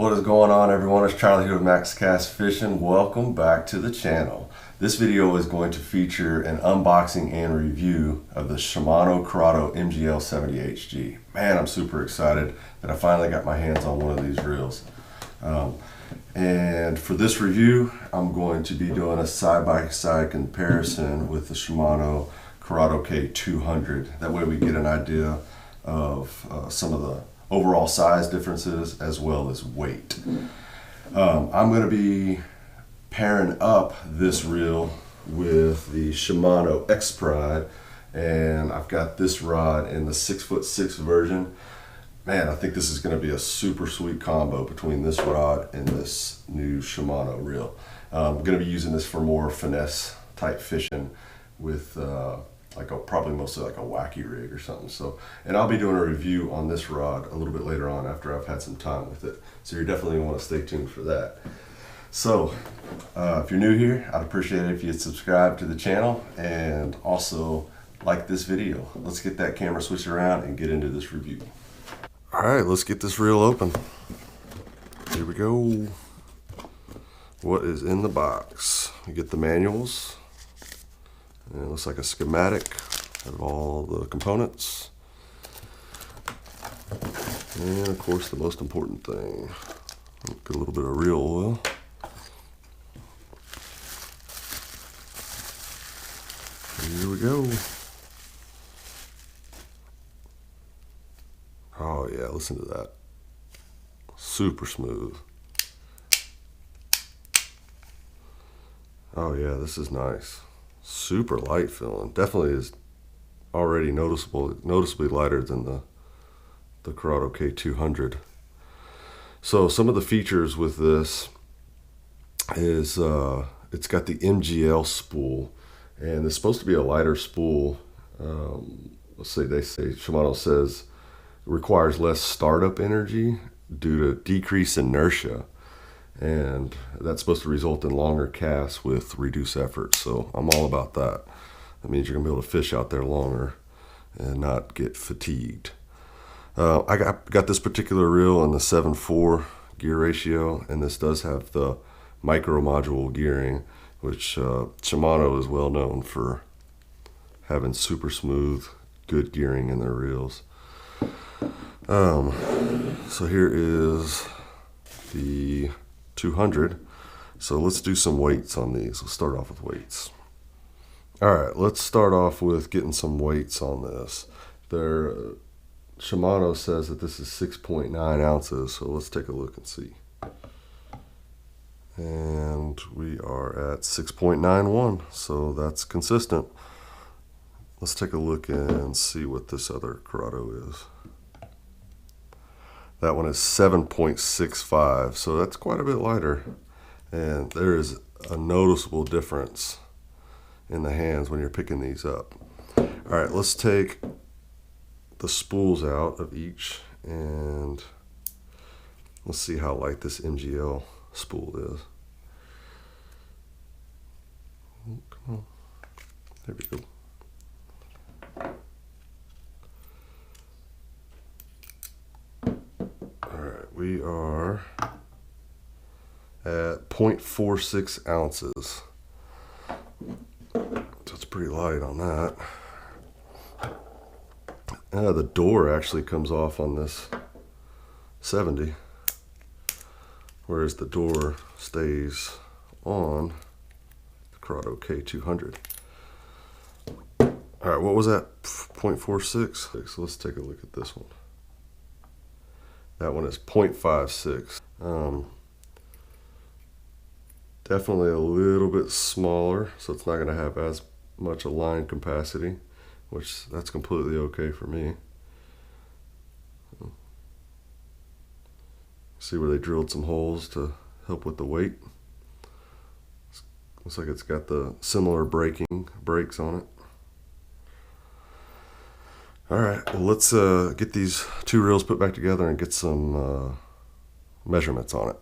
What is going on, everyone? It's Charlie here with Max Cast Fishing. Welcome back to the channel. This video is going to feature an unboxing and review of the Shimano Curado MGL 70HG. Man, I'm super excited that I finally got my hands on one of these reels. And for this review, I'm going to be doing a side-by-side comparison with the Shimano Curado K200. That way we get an idea of some of the overall size differences as well as weight. I'm going to be pairing up this reel with the Shimano X Pride, and I've got this rod in the 6'6" version. Man, I think this is going to be a super sweet combo between this rod and this new Shimano reel. I'm going to be using this for more finesse type fishing with probably mostly like a wacky rig or something. So, and I'll be doing a review on this rod a little bit later on after I've had some time with it. So you definitely want to stay tuned for that. So if you're new here, I'd appreciate it if you'd subscribe to the channel and also like this video. Let's get that camera switched around and get into this review. All right, let's get this reel open. Here we go. What is in the box? You get the manuals. And it looks like a schematic of all the components. And of course, the most important thing, get a little bit of reel oil. Here we go. Oh yeah, listen to that. Super smooth. Oh yeah, this is nice. Super light feeling. Definitely is already noticeably lighter than the Curado K200. So some of the features with this is it's got the MGL spool, and it's supposed to be a lighter spool. Shimano says it requires less startup energy due to decreased inertia. And that's supposed to result in longer casts with reduced effort. So I'm all about that. That means you're gonna be able to fish out there longer and not get fatigued. I got this particular reel in the 7/4 gear ratio, and this does have the micro module gearing, which Shimano is well known for having super smooth, good gearing in their reels. So here is the 200. So let's do some weights on these. Let's start off with weights. All right, let's start off with getting some weights on this. Shimano says that this is 6.9 ounces. So let's take a look and see. And we are at 6.91. So that's consistent. Let's take a look and see what this other Curado is. That one is 7.65, so that's quite a bit lighter. And there is a noticeable difference in the hands when you're picking these up. All right, let's take the spools out of each, and let's see how light this MGL spool is. Oh, come on. There we go. We are at 0.46 ounces. So it's pretty light on that. The door actually comes off on this 70, whereas the door stays on the Curado K200. All right, what was that? 0.46. So let's take a look at this one. That one is 0.56. Definitely a little bit smaller, so it's not going to have as much a line capacity, which that's completely okay for me. See where they drilled some holes to help with the weight. Looks like it's got the similar brakes on it. All right, well, let's get these two reels put back together and get some measurements on it.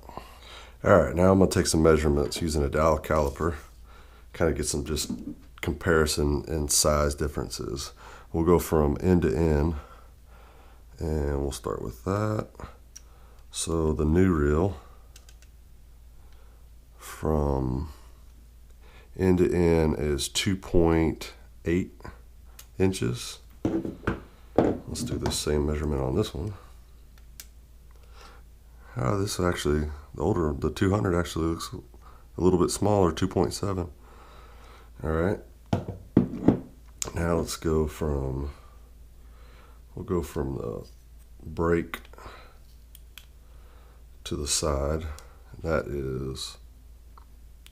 All right, now I'm gonna take some measurements using a dowel caliper, kind of get some just comparison and size differences. We'll go from end to end, and we'll start with that. So the new reel from end to end is 2.8 inches. Let's do the same measurement on this one. This actually, the 200 actually looks a little bit smaller, 2.7. All right. Now let's go from, we'll go from the break to the side. That is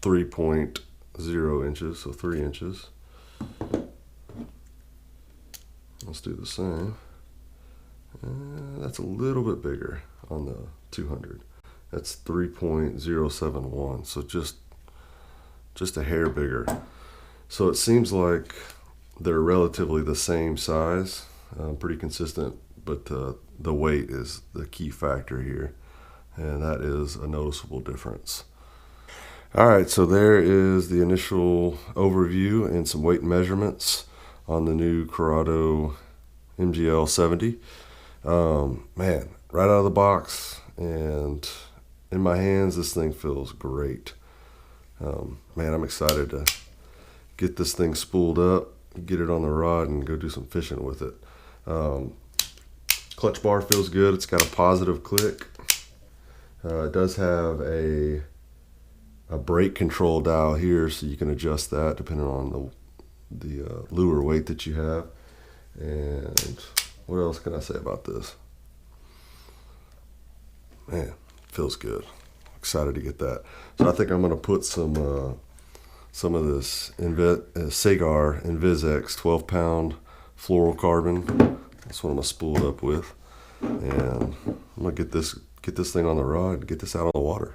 3.0 inches, so 3 inches. Let's do the same. That's a little bit bigger on the 200. That's 3.071, so just a hair bigger. So it seems like they're relatively the same size, pretty consistent, but the weight is the key factor here, and that is a noticeable difference. All right, so there is the initial overview and some weight measurements on the new Curado MGL 70. Man, right out of the box and in my hands, this thing feels great. Man, I'm excited to get this thing spooled up, get it on the rod, and go do some fishing with it. Clutch bar feels good. It's got a positive click. It does have a brake control dial here, so you can adjust that depending on the lure weight that you have. And what else can I say about this? Man, feels good. Excited to get that. So I think I'm going to put some of this Sagar Invisex 12-pound fluorocarbon. That's what I'm going to spool it up with, and I'm going to get this thing on the rod and get this out on the water.